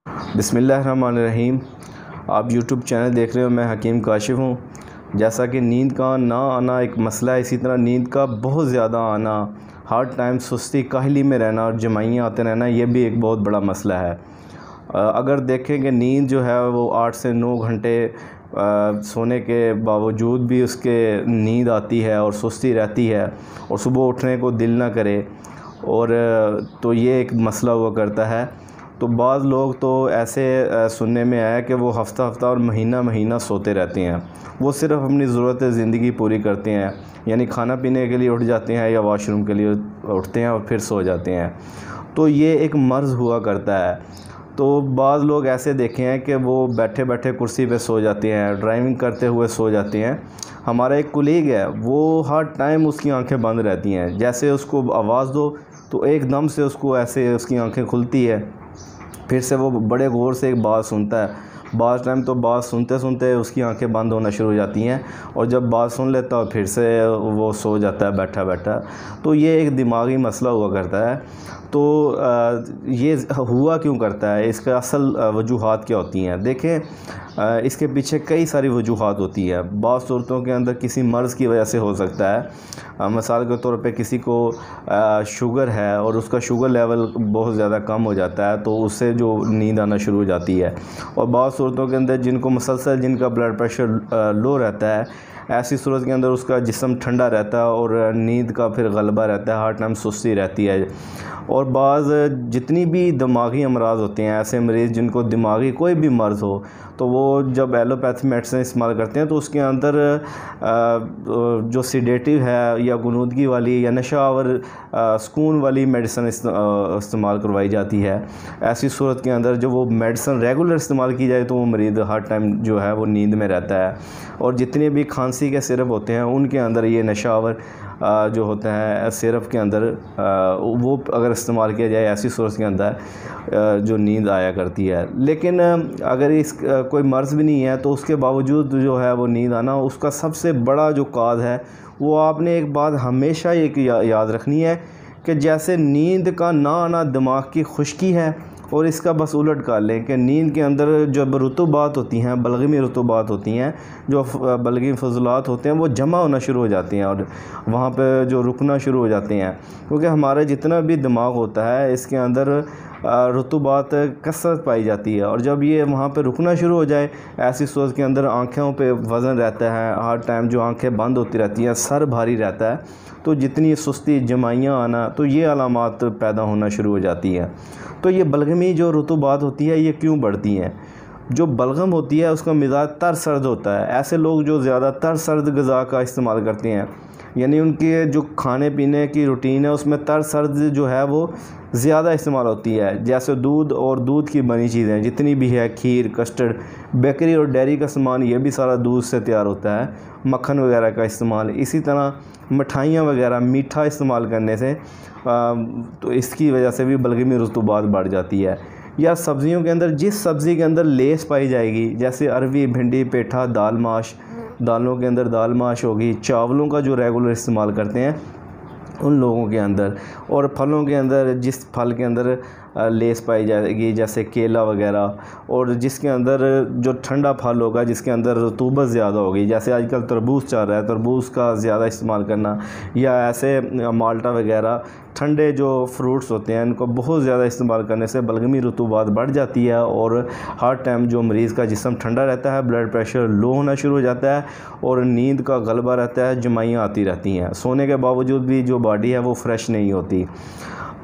बिस्मिल्लाहिर्रहमानिर्रहीम। आप YouTube channel देख रहे हो, मैं हकीम काशिफ़ हूँ। जैसा कि नींद का ना आना एक मसला है, इसी तरह नींद का बहुत ज़्यादा आना, हर टाइम सुस्ती काहली में रहना और जमाइयाँ आते रहना, ये भी एक बहुत बड़ा मसला है। अगर देखें कि नींद जो है वो 8 से 9 घंटे सोने के बावजूद भी उसके नींद आती है और सुस्ती रहती है और सुबह उठने को दिल ना करे, और तो ये एक मसला हुआ करता है। तो बाज़ लोग तो ऐसे सुनने में आया कि वो हफ़्ता हफ़्ता और महीना महीना सोते रहते हैं। वो सिर्फ़ अपनी ज़रूरत ज़िंदगी पूरी करते हैं, यानी खाना पीने के लिए उठ जाते हैं या वॉशरूम के लिए उठते हैं और फिर सो जाते हैं। तो ये एक मर्ज़ हुआ करता है। तो बाज़ लोग ऐसे देखे हैं कि वो बैठे बैठे कुर्सी पे सो जाते हैं, ड्राइविंग करते हुए सो जाते हैं। हमारा एक कोलीग है, वो हर टाइम उसकी आंखें बंद रहती हैं, जैसे उसको आवाज़ दो तो एकदम से उसको ऐसे उसकी आंखें खुलती है, फिर से वो बड़े गौर से एक बात सुनता है। बाज़ टाइम तो बात सुनते सुनते उसकी आंखें बंद होना शुरू हो जाती हैं, और जब बात सुन लेता है फिर से वो सो जाता है बैठा बैठा। तो ये एक दिमागी मसला हुआ करता है। तो ये हुआ क्यों करता है, इसका असल वजूहात क्या होती हैं? देखें, इसके पीछे कई सारी वजूहात होती है। बाज़ सूरतों के अंदर किसी मर्ज़ की वजह से हो सकता है। मिसाल के तौर पे किसी को शुगर है और उसका शुगर लेवल बहुत ज़्यादा कम हो जाता है, तो उससे जो नींद आना शुरू हो जाती है। और बाज़ सूरतों के अंदर जिनको मुसलसल जिनका ब्लड प्रेशर लो रहता है, ऐसी सूरत के अंदर उसका जिस्म ठंडा रहता है और नींद का फिर गलबा रहता है, हर टाइम सुस्ती रहती है। और बाज़ जितनी भी दिमागी अमराज़ होते हैं, ऐसे मरीज़ जिनको दिमागी कोई भी मर्ज़ हो, तो वो जब एलोपैथी मेडिसिन इस्तेमाल करते हैं तो उसके अंदर जो सीडेटिव है या गुनूदगी वाली या नशावर सुकून वाली मेडिसिन इस्तेमाल करवाई जाती है। ऐसी सूरत के अंदर जब वो मेडिसिन रेगुलर इस्तेमाल की जाए तो वो मरीज़ हर टाइम जो है वो नींद में रहता है। और जितने भी खांसी के सिरप होते हैं उनके अंदर ये नशावर जो होते हैं सिरप के अंदर वो अगर इस्तेमाल किया जाए, ऐसी सूरत के अंदर जो नींद आया करती है। लेकिन अगर इस कोई मर्ज़ भी नहीं है तो उसके बावजूद जो है वो नींद आना, उसका सबसे बड़ा जो काज है वो आपने एक बात हमेशा एक याद रखनी है कि जैसे नींद का ना आना दिमाग की खुश्की है, और इसका बस उलट कर लें कि नींद के अंदर जब रुतूबात होती हैं, बलगमी रुतूबात होती हैं, जो बलगमी फजलात होते हैं वो जमा होना शुरू हो जाती हैं और वहाँ पे जो रुकना शुरू हो जाते हैं। क्योंकि हमारा जितना भी दिमाग होता है इसके अंदर रुतूबात कसरत पाई जाती है, और जब ये वहाँ पे रुकना शुरू हो जाए, ऐसी सूरत के अंदर आँखों पे वज़न रहता है, हर टाइम जो आँखें बंद होती रहती हैं, सर भारी रहता है, तो जितनी सुस्ती जमाइयाँ आना, तो ये अलामात पैदा होना शुरू हो जाती हैं। तो ये बलगमी जो रुतूबात होती है ये क्यों बढ़ती हैं? जो बलगम होती है उसका मिजाज तर सर्द होता है। ऐसे लोग जो ज़्यादा तर सर्द ग़िज़ा का इस्तेमाल करते हैं, यानी उनके जो खाने पीने की रूटीन है उसमें तर सर्द जो है वो ज़्यादा इस्तेमाल होती है। जैसे दूध और दूध की बनी चीज़ें जितनी भी है, खीर, कस्टर्ड, बेकरी और डेयरी का सामान, ये भी सारा दूध से तैयार होता है। मक्खन वगैरह का इस्तेमाल, इसी तरह मिठाइयाँ वगैरह, मीठा इस्तेमाल करने से तो इसकी वजह से भी बलगमी रुतूबात बढ़ जाती है। या सब्ज़ियों के अंदर जिस सब्ज़ी के अंदर लेस पाई जाएगी, जैसे अरवी, भिंडी, पेठा, दाल माश, दालों के अंदर दाल माश होगी, चावलों का जो रेगुलर इस्तेमाल करते हैं उन लोगों के अंदर, और फलों के अंदर जिस फल के अंदर लेस पाई जाएगी जैसे केला वगैरह, और जिसके अंदर जो ठंडा फल होगा जिसके अंदर रतूबत ज़्यादा होगी, जैसे आजकल तरबूज चल रहा है, तरबूज का ज़्यादा इस्तेमाल करना, या ऐसे माल्टा वगैरह ठंडे जो फ्रूट्स होते हैं इनको बहुत ज़्यादा इस्तेमाल करने से बलगमी रुतूबात बढ़ जाती है, और हर टाइम जो मरीज़ का जिस्म ठंडा रहता है, ब्लड प्रेशर लो होना शुरू हो जाता है, और नींद का गलबा रहता है, जमाइयाँ आती रहती हैं। सोने के बावजूद भी जो बॉडी है वो फ्रेश नहीं होती।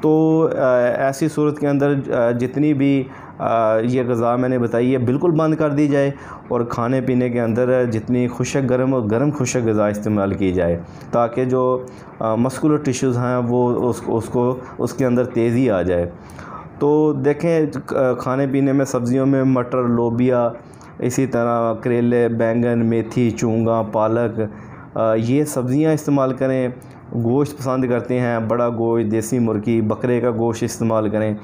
तो ऐसी सूरत के अंदर जितनी भी ये ग़िज़ा मैंने बताई है बिल्कुल बंद कर दी जाए, और खाने पीने के अंदर जितनी खुशक गर्म और गर्म खुशक ग़िज़ा इस्तेमाल की जाए, ताकि जो मस्कुलर टिश्यूज़ हैं वो उसको उसके अंदर तेज़ी आ जाए। तो देखें, खाने पीने में सब्ज़ियों में मटर, लोबिया, इसी तरह करेले, बैंगन, मेथी, चूंगा, पालक, ये सब्ज़ियां इस्तेमाल करें। गोश्त पसंद करते हैं, बड़ा गोश्त, देसी मुर्गी, बकरे का गोश्त इस्तेमाल करें,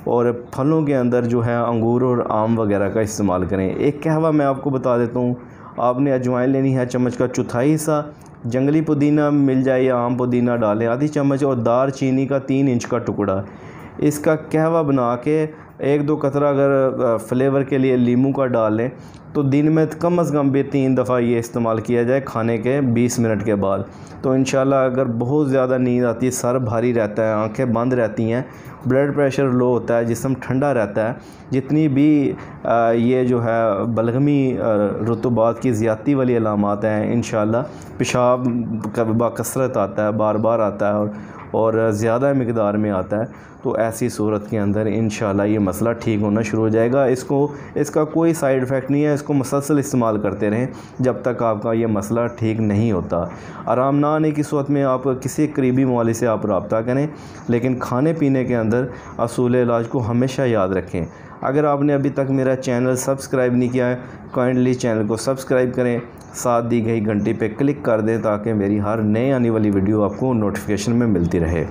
और फलों के अंदर जो है अंगूर और आम वगैरह का इस्तेमाल करें। एक कहवा मैं आपको बता देता हूँ, आपने अजवाइन लेनी है, चम्मच का चौथाई हिस्सा, जंगली पुदीना मिल जाए या आम पुदीना डालें आधी चम्मच, और दार चीनी का 3 इंच का टुकड़ा, इसका कहवा बना के एक दो कतरा अगर फ्लेवर के लिए लीमू का डाल लें तो दिन में कम से कम भी 3 दफ़ा ये इस्तेमाल किया जाए खाने के 20 मिनट के बाद। तो इंशाल्लाह अगर बहुत ज़्यादा नींद आती है, सर भारी रहता है, आंखें बंद रहती हैं, ब्लड प्रेशर लो होता है, जिस्म ठंडा रहता है, जितनी भी ये जो है बलगमी रुतूबात की ज़्यादती वाली अलामात हैं, इंशाल्लाह पेशाब बाकसरत आता है, बार बार आता है और ज़्यादा मिक़दार में आता है, तो ऐसी सूरत के अंदर इंशाल्लाह ये मसला ठीक होना शुरू हो जाएगा। इसका कोई साइड इफ़ेक्ट नहीं है, इसको मुसलसल इस्तेमाल करते रहें जब तक आपका ये मसला ठीक नहीं होता। आराम ना आने की सूरत में आप किसी करीबी मौलवी से आप रब्ता करें, लेकिन खाने पीने के अंदर असूल इलाज को हमेशा याद रखें। अगर आपने अभी तक मेरा चैनल सब्सक्राइब नहीं किया है, काइंडली चैनल को सब्सक्राइब करें, साथ दी गई घंटी पे क्लिक कर दें ताकि मेरी हर नए आने वाली वीडियो आपको नोटिफिकेशन में मिलती रहे।